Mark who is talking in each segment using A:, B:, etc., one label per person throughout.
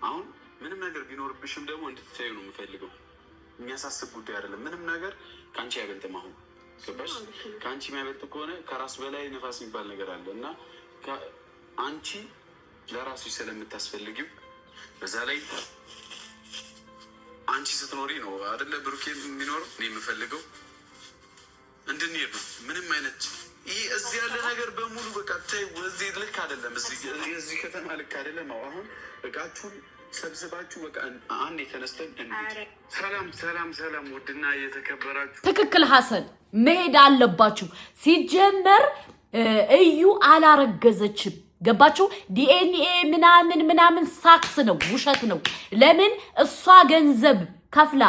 A: አሁን ምንም ነገር ቢኖርብሽም ደግሞ እንድትታዩ ነው የምፈልገው። የሚያሳስብ ጉዳይ አይደለም። ምንም ነገር ከአንቺ አይበልጥም። አሁን ገባሽ? ከአንቺ የሚያበልጥ ከሆነ ከራስ በላይ ነፋስ የሚባል ነገር አለ እና አንቺ ለራስሽ ስለምታስፈልጊው በዛ ላይ አንቺ ስትኖሪ ነው አይደለ ብሩኬ የሚኖረው። እኔ የምፈልገው እንድንሄድ ነው። ምንም አይነት ይህ እዚህ ያለ ነገር በሙሉ በቃ ታይ እዚህ ልክ አይደለም። እዚህ ከተማ ልክ አይደለም። አሁን እቃችሁን ሰብስባችሁ በቃ አንድ የተነስተን ሰላም ውድና እየተከበራችሁ
B: ትክክል ሐሰን መሄድ አለባችሁ። ሲጀመር እዩ አላረገዘችም። ገባችሁ? ዲኤንኤ ምናምን ሳክስ ነው፣ ውሸት ነው። ለምን እሷ ገንዘብ ከፍላ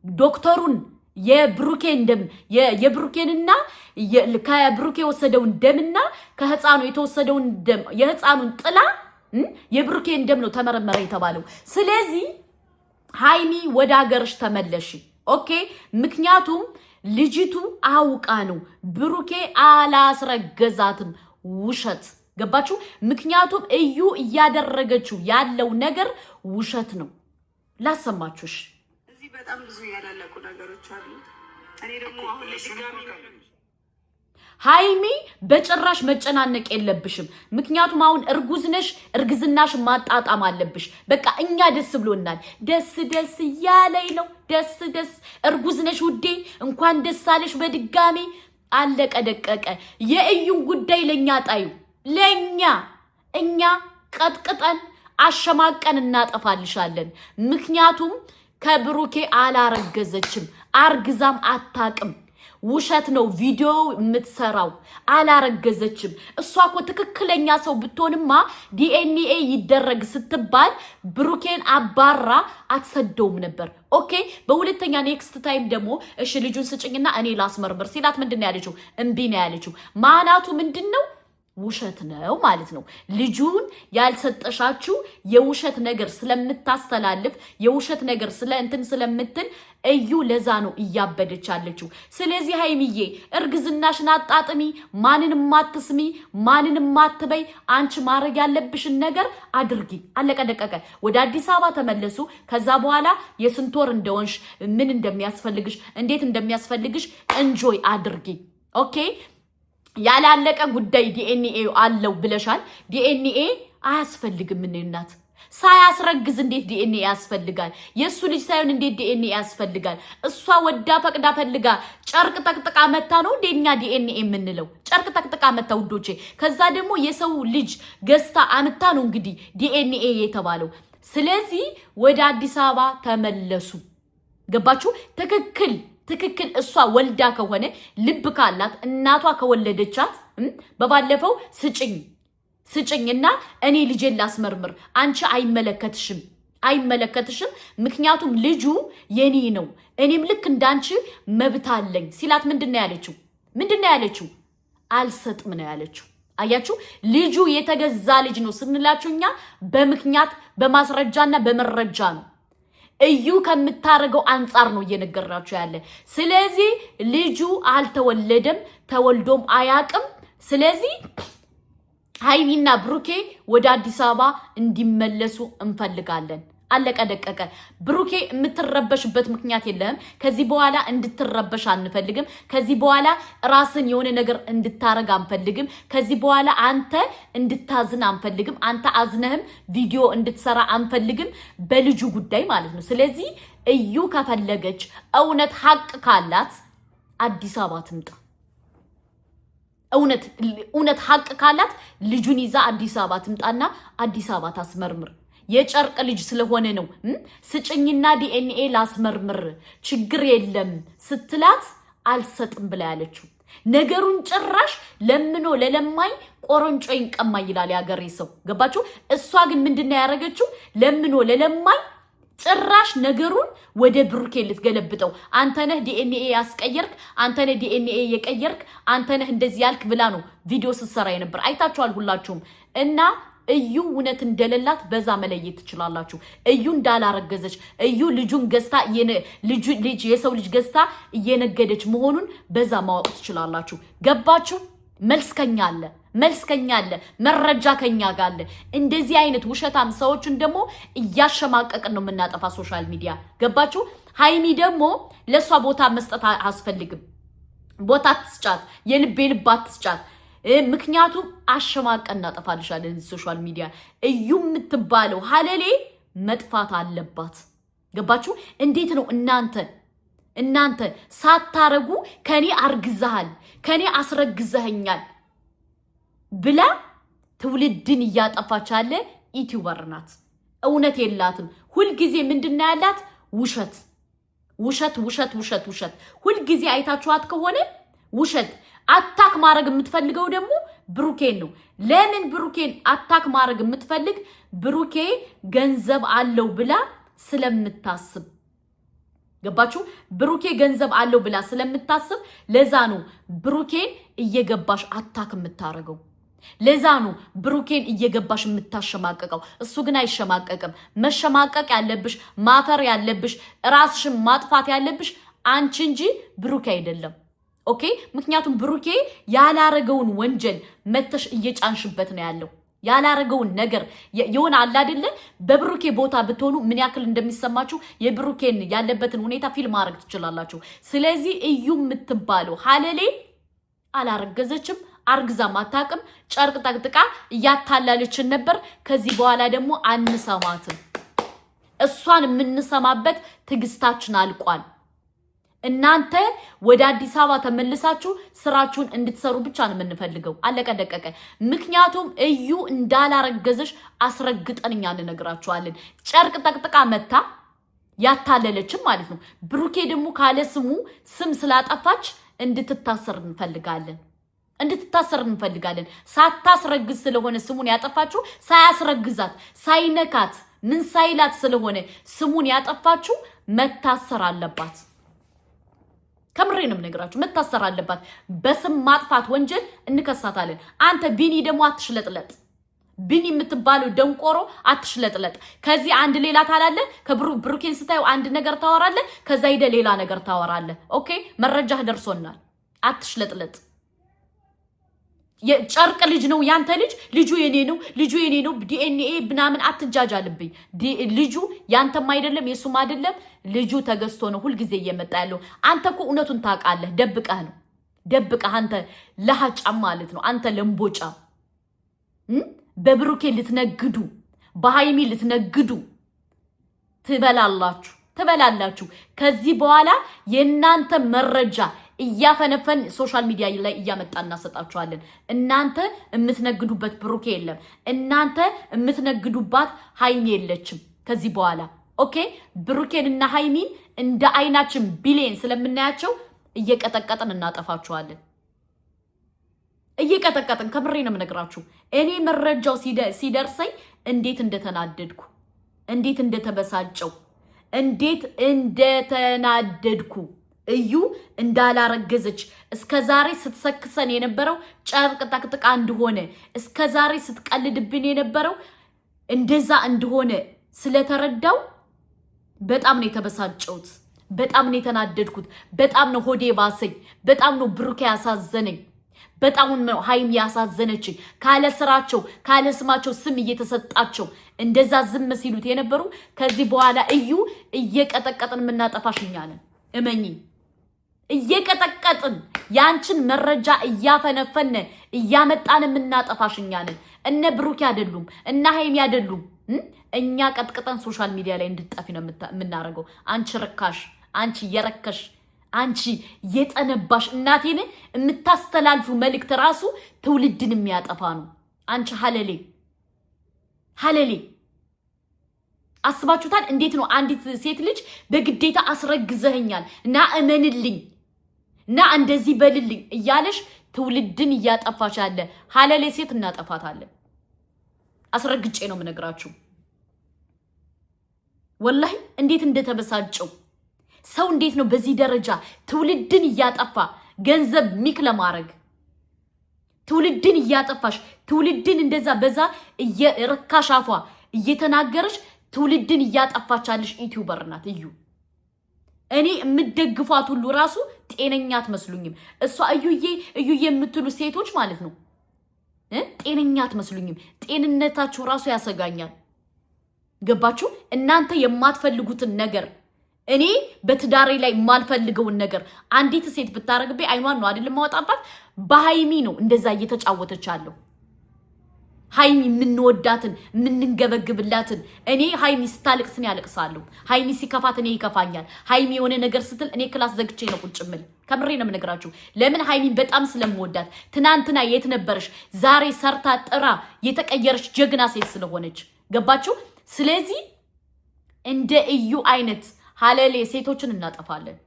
B: ዶክተሩን የብሩኬን ደም የብሩኬንና ከብሩኬ ወሰደውን ደምና ከህፃኑ የተወሰደውን ደም የህፃኑን ጥላ የብሩኬን ደም ነው ተመረመረ የተባለው። ስለዚህ ሃይሚ ወደ ሀገርሽ ተመለሽ። ኦኬ? ምክንያቱም ልጅቱ አውቃ ነው፣ ብሩኬ አላስረገዛትም። ውሸት። ገባችሁ? ምክንያቱም እዩ እያደረገችው ያለው ነገር ውሸት ነው። ላሰማችሁሽ።
C: እዚህ በጣም ብዙ ያላለቁ ነገሮች አሉ። እኔ ደግሞ አሁን ለድጋሚ
B: ሃይሚ በጭራሽ መጨናነቅ የለብሽም። ምክንያቱም አሁን እርጉዝ ነሽ፣ እርግዝናሽ ማጣጣም አለብሽ። በቃ እኛ ደስ ብሎናል። ደስ እያለኝ ነው። ደስ እርጉዝ ነሽ ውዴ፣ እንኳን ደስ አለሽ በድጋሚ። አለቀ ደቀቀ። የእዩን ጉዳይ ለኛ ጣዩ። እኛ ቀጥቅጠን አሸማቀን እናጠፋልሻለን። ምክንያቱም ከብሩኬ አላረገዘችም፣ አርግዛም አታቅም። ውሸት ነው ቪዲዮ የምትሰራው። አላረገዘችም። እሷ እኮ ትክክለኛ ሰው ብትሆንማ ዲኤንኤ ይደረግ ስትባል ብሩኬን አባራ አትሰደውም ነበር። ኦኬ? በሁለተኛ ኔክስት ታይም ደግሞ እሺ ልጁን ስጭኝና እኔ ላስመርምር ሲላት ምንድነው ያለችው? እምቢ ነው ያለችው። ማናቱ ምንድነው? ውሸት ነው ማለት ነው። ልጁን ያልሰጠሻችሁ የውሸት ነገር ስለምታስተላልፍ የውሸት ነገር ስለምትል እዩ ለዛ ነው እያበደች አለችው። ስለዚህ ሃይሚዬ እርግዝናሽን አጣጥሚ፣ ማንንም አትስሚ፣ ማንንም አትበይ። አንቺ ማድረግ ያለብሽን ነገር አድርጊ። አለቀ ደቀቀ። ወደ አዲስ አበባ ተመለሱ። ከዛ በኋላ የስንት ወር እንደሆንሽ ምን እንደሚያስፈልግሽ እንዴት እንደሚያስፈልግሽ እንጆይ አድርጊ። ኦኬ? ያላለቀ ጉዳይ ዲኤንኤ አለው ብለሻል። ዲኤንኤ አያስፈልግም። ምን እናት ሳያስረግዝ እንዴት ዲኤንኤ ያስፈልጋል? የሱ ልጅ ሳይሆን እንዴት ዲኤንኤ ያስፈልጋል? እሷ ወዳ ፈቅዳ ፈልጋ ጨርቅ ጠቅጥቃ መታ ነው እንደኛ ዲኤንኤ የምንለው። ጨርቅ ጠቅጥቃ መታ ውዶቼ። ከዛ ደግሞ የሰው ልጅ ገዝታ አምታ ነው እንግዲህ ዲኤንኤ የተባለው። ስለዚህ ወደ አዲስ አበባ ተመለሱ። ገባችሁ? ትክክል እሷ ወልዳ ከሆነ ልብ ካላት እናቷ ከወለደቻት በባለፈው ስጭኝና እኔ ልጄን ላስመርምር። አንቺ አይመለከትሽም። ምክንያቱም ልጁ የኔ ነው፣ እኔም ልክ እንዳንቺ መብት አለኝ ሲላት ምንድነው ያለችው? አልሰጥም ነው ያለችው። አያችሁ? ልጁ የተገዛ ልጅ ነው ስንላችሁ እኛ በምክንያት በማስረጃና በመረጃ ነው። እዩ ከምታረገው አንፃር ነው እየነገርናችሁ ያለ። ስለዚህ ልጁ አልተወለደም፣ ተወልዶም አያቅም። ስለዚህ ሃይሚና ብሩኬ ወደ አዲስ አበባ እንዲመለሱ እንፈልጋለን። አለቀ ደቀቀ። ብሩኬ የምትረበሽበት ምክንያት የለም። ከዚህ በኋላ እንድትረበሽ አንፈልግም። ከዚህ በኋላ ራስን የሆነ ነገር እንድታረግ አንፈልግም። ከዚህ በኋላ አንተ እንድታዝን አንፈልግም። አንተ አዝነህም ቪዲዮ እንድትሰራ አንፈልግም፣ በልጁ ጉዳይ ማለት ነው። ስለዚህ እዩ ከፈለገች እውነት ሀቅ ካላት አዲስ አበባ ትምጣ። እውነት ሀቅ ካላት ልጁን ይዛ አዲስ አበባ ትምጣና አዲስ አበባ ታስመርምር። የጨርቅ ልጅ ስለሆነ ነው ስጭኝና ዲኤንኤ ላስመርምር ችግር የለም ስትላት አልሰጥም ብላ ያለችው። ነገሩን ጭራሽ ለምኖ ለለማኝ ቆሮንጮ ይንቀማ ይላል ያገሬ ሰው። ገባችሁ? እሷ ግን ምንድነው ያደረገችው? ለምኖ ለለማኝ ጭራሽ ነገሩን ወደ ብሩኬ ልትገለብጠው። አንተ ነህ ዲኤንኤ ያስቀየርክ፣ አንተ ነህ ዲኤንኤ የቀየርክ፣ አንተ ነህ እንደዚህ ያልክ ብላ ነው ቪዲዮ ስትሰራ የነበር። አይታችኋል ሁላችሁም። እና እዩ እውነት እንደሌላት በዛ መለየት ትችላላችሁ። እዩ እንዳላረገዘች፣ እዩ ልጁን ገዝታ የሰው ልጅ ገዝታ እየነገደች መሆኑን በዛ ማወቅ ትችላላችሁ። ገባችሁ? መልስከኛ አለ መረጃ ከኛ ጋር አለ። እንደዚህ አይነት ውሸታም ሰዎችን ደግሞ እያሸማቀቅን ነው የምናጠፋ ሶሻል ሚዲያ። ገባችሁ? ሃይሚ ደግሞ ለሷ ቦታ መስጠት አያስፈልግም። ቦታ አትስጫት፣ የልብ አትስጫት። ምክንያቱም አሸማቀን እናጠፋልሻለን ሶሻል ሚዲያ። እዩ የምትባለው ሀለሌ መጥፋት አለባት። ገባችሁ? እንዴት ነው እናንተ ሳታረጉ ከኔ አርግዛሃል ከኔ አስረግዘኸኛል ብላ ትውልድን እያጠፋች ያለ ዩቲዩበር ናት። እውነት የላትም። ሁል ጊዜ ምንድነው ያላት? ውሸት። ሁል ጊዜ አይታችኋት ከሆነ ውሸት። አታክ ማድረግ የምትፈልገው ደግሞ ብሩኬን ነው። ለምን ብሩኬን አታክ ማድረግ የምትፈልግ? ብሩኬ ገንዘብ አለው ብላ ስለምታስብ። ገባችሁ? ብሩኬ ገንዘብ አለው ብላ ስለምታስብ ለዛ ነው ብሩኬን እየገባሽ አታክ የምታረገው። ለዛ ነው ብሩኬን እየገባሽ የምታሸማቀቀው። እሱ ግን አይሸማቀቅም። መሸማቀቅ ያለብሽ ማፈር ያለብሽ ራስሽን ማጥፋት ያለብሽ አንቺ እንጂ ብሩኬ አይደለም። ኦኬ? ምክንያቱም ብሩኬ ያላረገውን ወንጀል መተሽ እየጫንሽበት ነው ያለው። ያላረገውን ነገር የሆነ አለ አይደለ? በብሩኬ ቦታ ብትሆኑ ምን ያክል እንደሚሰማችሁ የብሩኬን ያለበትን ሁኔታ ፊልም ማድረግ ትችላላችሁ። ስለዚህ እዩ የምትባለው ሀለሌ አላረገዘችም፣ አርግዛም አታውቅም። ጨርቅ ጠቅጥቃ እያታላለችን ነበር። ከዚህ በኋላ ደግሞ አንሰማትም። እሷን የምንሰማበት ትግስታችን አልቋል። እናንተ ወደ አዲስ አበባ ተመልሳችሁ ስራችሁን እንድትሰሩ ብቻ ነው የምንፈልገው። አለቀ ደቀቀ። ምክንያቱም እዩ እንዳላረገዘሽ አስረግጠን እኛ እንነግራችኋለን። ጨርቅ ጠቅጥቃ መታ ያታለለችም ማለት ነው። ብሩኬ ደግሞ ካለ ስም ስላጠፋች እንድትታሰር እንፈልጋለን። ሳታስረግዝ ስለሆነ ስሙን ያጠፋችሁ፣ ሳያስረግዛት ሳይነካት ምን ሳይላት ስለሆነ ስሙን ያጠፋችሁ መታሰር አለባት። ከምሬንም ነግራችሁ መታሰር አለባት። በስም ማጥፋት ወንጀል እንከሳታለን። አንተ ቢኒ ደግሞ አትሽለጥለጥ። ቢኒ የምትባለው ደንቆሮ አትሽለጥለጥ። ከዚህ አንድ ሌላ ታላለ። ከብሩኬን ስታዩ አንድ ነገር ታወራለ፣ ከዛ ሄደ ሌላ ነገር ታወራለ። ኦኬ? መረጃህ ደርሶናል። አትሽለጥለጥ። የጨርቅ ልጅ ነው ያንተ ልጁ የኔ ነው ዲኤንኤ ብናምን አትጃጃልብኝ። ልጁ ያንተም አይደለም የሱም አይደለም። ልጁ ተገዝቶ ነው ሁሉ ጊዜ እየመጣ ያለው። አንተ እኮ እውነቱን ታውቃለህ። ደብቀህ አንተ ለሃጫም ማለት ነው። አንተ ለምቦጫ በብሩኬ ልትነግዱ በሃይሚ ልትነግዱ ትበላላችሁ። ከዚህ በኋላ የእናንተ መረጃ እያፈነፈን ሶሻል ሚዲያ ላይ እያመጣን እናሰጣችኋለን። እናንተ የምትነግዱበት ብሩኬ የለም። እናንተ የምትነግዱባት ሃይሚ የለችም ከዚህ በኋላ። ኦኬ? ብሩኬንና ሃይሚን እንደ አይናችን ቢሊየን ስለምናያቸው እየቀጠቀጥን እናጠፋችኋለን። እየቀጠቀጥን ከምሬ ነው የምነግራችሁ። እኔ መረጃው ሲደርሰኝ እንዴት እንደተናደድኩ፣ እንዴት እንደተበሳጨው፣ እንዴት እንደተናደድኩ እዩ እንዳላረገዘች እስከዛሬ ስትሰክሰን የነበረው ጨርቅ ጠቅጥቃ እንደሆነ እስከዛሬ ስትቀልድብን የነበረው እንደዛ እንደሆነ ስለተረዳው በጣም ነው የተበሳጨሁት። በጣም ነው የተናደድኩት። በጣም ነው ሆዴ ባሰኝ። በጣም ነው ብሩኬ ያሳዘነኝ። በጣም ነው ሃይሚ ያሳዘነችኝ። ካለ ስራቸው ካለ ስማቸው ስም እየተሰጣቸው እንደዛ ዝም ሲሉት የነበሩ ከዚህ በኋላ እዩ እየቀጠቀጥን የምናጠፋሽኛ ነን። እመኚ፣ እየቀጠቀጥን ያንቺን መረጃ እያፈነፈነ እያመጣን የምናጠፋሽኛ ነን። እነ ብሩኬ አይደሉም እና ሃይሚ አይደሉም። እኛ ቀጥቅጠን ሶሻል ሚዲያ ላይ እንድትጠፊ ነው የምናረገው። አንቺ ርካሽ፣ አንቺ የረከሽ፣ አንቺ የጠነባሽ እናቴን የምታስተላልፉ መልእክት ራሱ ትውልድን የሚያጠፋ ነው። አንቺ ሀለሌ አስባችሁታል? እንዴት ነው አንዲት ሴት ልጅ በግዴታ አስረግዘኸኛል እና እመንልኝ እና እንደዚህ በልልኝ እያለሽ ትውልድን እያጠፋች ያለ ሀለሌ ሴት እናጠፋታለን። አስረግጬ ነው የምነግራችሁ። ወላሂ እንዴት እንደተበሳጨው ሰው እንዴት ነው በዚህ ደረጃ ትውልድን እያጠፋ ገንዘብ ሚክ ለማድረግ ትውልድን እያጠፋሽ ትውልድን እንደዛ በዛ እየረካሻፏ እየተናገረሽ ትውልድን እያጠፋቻለሽ ዩቲዩበር ናት እዩ። እኔ የምደግፏት ሁሉ ራሱ ጤነኛ አትመስሉኝም። እሷ እዩዬ የምትሉ ሴቶች ማለት ነው ጤነኛ አትመስሉኝም። ጤንነታችሁ ራሱ ያሰጋኛል። ገባችሁ? እናንተ የማትፈልጉትን ነገር እኔ በትዳሬ ላይ የማልፈልገውን ነገር አንዲት ሴት ብታረግብኝ አይኗን ነው አይደል ማወጣባት። በሃይሚ ነው እንደዛ እየተጫወተች አለው። ሃይሚ የምንወዳትን የምንንገበግብላትን እኔ ሃይሚ ስታለቅስ እኔ ያለቅሳለሁ። ሃይሚ ሲከፋት እኔ ይከፋኛል። ሃይሚ የሆነ ነገር ስትል እኔ ክላስ ዘግቼ ነው ቁጭ ምል። ከምሬ ነው የምነግራችሁ። ለምን ሃይሚን በጣም ስለምወዳት። ትናንትና የት ነበርሽ? ዛሬ ሰርታ ጥራ የተቀየረች ጀግና ሴት ስለሆነች ገባችሁ? ስለዚህ እንደ እዩ አይነት ሀለሌ ሴቶችን እናጠፋለን።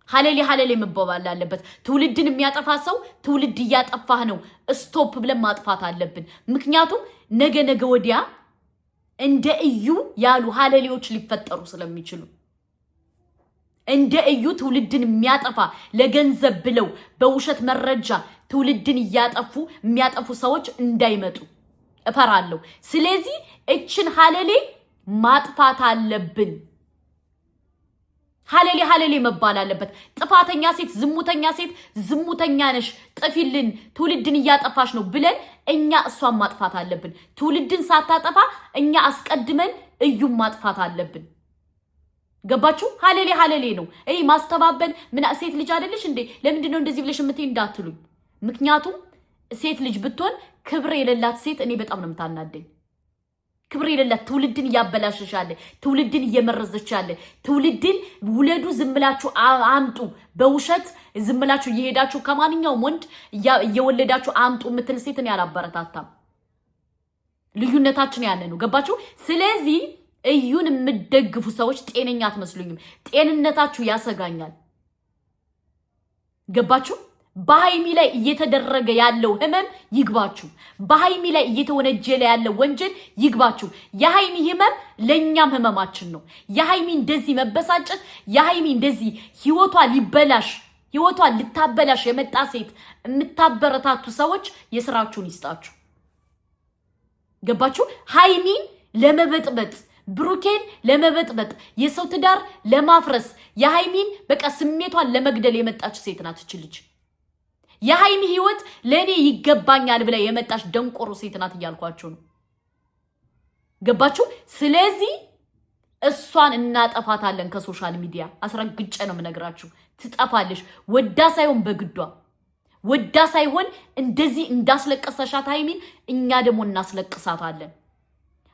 B: ሀለሌ መባባል አለበት። ትውልድን የሚያጠፋ ሰው ትውልድ እያጠፋህ ነው ስቶፕ ብለን ማጥፋት አለብን። ምክንያቱም ነገ ወዲያ እንደ እዩ ያሉ ሀለሌዎች ሊፈጠሩ ስለሚችሉ እንደ እዩ ትውልድን የሚያጠፋ ለገንዘብ ብለው በውሸት መረጃ ትውልድን የሚያጠፉ ሰዎች እንዳይመጡ እፈራለሁ። ስለዚህ እችን ሀለሌ ማጥፋት አለብን። ሀለሌ መባል አለበት። ጥፋተኛ ሴት ዝሙተኛ ነሽ ጥፊልን ትውልድን እያጠፋሽ ነው ብለን እኛ እሷን ማጥፋት አለብን። ትውልድን ሳታጠፋ እኛ አስቀድመን እዩን ማጥፋት አለብን። ገባችሁ? ሀለሌ ነው። ማስተባበል ምን ሴት ልጅ አይደለሽ እንዴ? ለምንድን ነው እንደዚህ ብለሽ የምትይ እንዳትሉኝ። ምክንያቱም ሴት ልጅ ብትሆን ክብር የሌላት ሴት እኔ በጣም ነው የምታናደኝ። ክብር የሌላት ትውልድን እያበላሸሽ ያለ ትውልድን እየመረዘች ያለ ትውልድን ውለዱ ዝምላችሁ አምጡ በውሸት ዝምላችሁ እየሄዳችሁ ከማንኛውም ወንድ እየወለዳችሁ አምጡ የምትል ሴትን ያላበረታታም። ልዩነታችን ያለ ነው። ገባችሁ? ስለዚህ እዩን የምትደግፉ ሰዎች ጤነኛ አትመስሉኝም። ጤንነታችሁ ያሰጋኛል። ገባችሁ? በሃይሚ ላይ እየተደረገ ያለው ህመም ይግባችሁ። በሃይሚ ላይ እየተወነጀለ ያለው ወንጀል ይግባችሁ። የሃይሚ ህመም ለኛም ህመማችን ነው። የሃይሚ እንደዚህ መበሳጨት፣ የሃይሚ እንደዚህ ህይወቷ ልታበላሽ የመጣ ሴት የምታበረታቱ ሰዎች የስራችሁን ይስጣችሁ። ገባችሁ? ሃይሚን ለመበጥበጥ ብሩኬን ለመበጥበጥ የሰው ትዳር ለማፍረስ የሃይሚን በቃ ስሜቷን ለመግደል የመጣች ሴት ናት እች ልጅ። የሃይሚ ህይወት ለኔ ይገባኛል ብላ የመጣች ደንቆሮ ሴት ናት እያልኳችሁ ነው። ገባችሁ? ስለዚህ እሷን እናጠፋታለን ከሶሻል ሚዲያ። አስረግጬ ነው የምነግራችሁ። ትጠፋለሽ። ወዳ ሳይሆን በግዷ ወዳ ሳይሆን እንደዚህ እንዳስለቀሰሻት ሃይሚን እኛ ደግሞ እናስለቅሳታለን።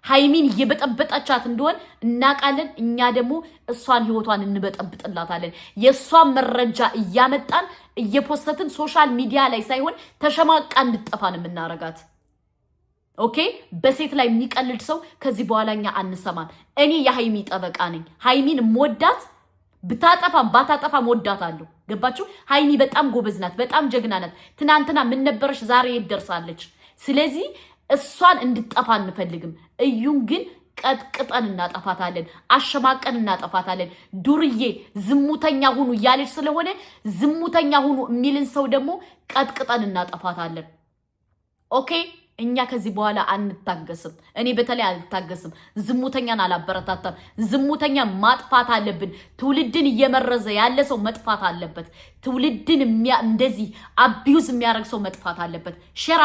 B: ሃይሚን እየበጠበጣቻት እንደሆነ እናቃለን። እኛ ደግሞ እሷን ህይወቷን እንበጠብጥላታለን። የሷን መረጃ እያመጣን እየፖስተትን ሶሻል ሚዲያ ላይ ሳይሆን ተሸማቃ እንድጠፋን የምናረጋት። ኦኬ? በሴት ላይ የሚቀልድ ሰው ከዚህ በኋላኛ አንሰማን። እኔ የሃይሚ ጠበቃ ነኝ። ሃይሚን ሞዳት ብታጠፋም ባታጠፋም ሞዳታለሁ። ገባችሁ? ሃይሚ በጣም ጎበዝ ናት፣ በጣም ጀግና ናት። ትናንትና ምን ነበረሽ ዛሬ ይደርሳለች። ስለዚህ እሷን እንድጠፋ አንፈልግም። እዩን ግን ቀጥቅጠን እናጠፋታለን፣ አሸማቀን እናጠፋታለን። ዱርዬ ዝሙተኛ ሁኑ እያለች ስለሆነ ዝሙተኛ ሁኑ የሚልን ሰው ደግሞ ቀጥቅጠን እናጠፋታለን። ኦኬ? እኛ ከዚህ በኋላ አንታገስም። እኔ በተለይ አልታገስም። ዝሙተኛን አላበረታታም። ዝሙተኛን ማጥፋት አለብን። ትውልድን እየመረዘ ያለ ሰው መጥፋት አለበት። ትውልድን እንደዚህ አቢዩዝ የሚያደርግ ሰው መጥፋት አለበት። ሼር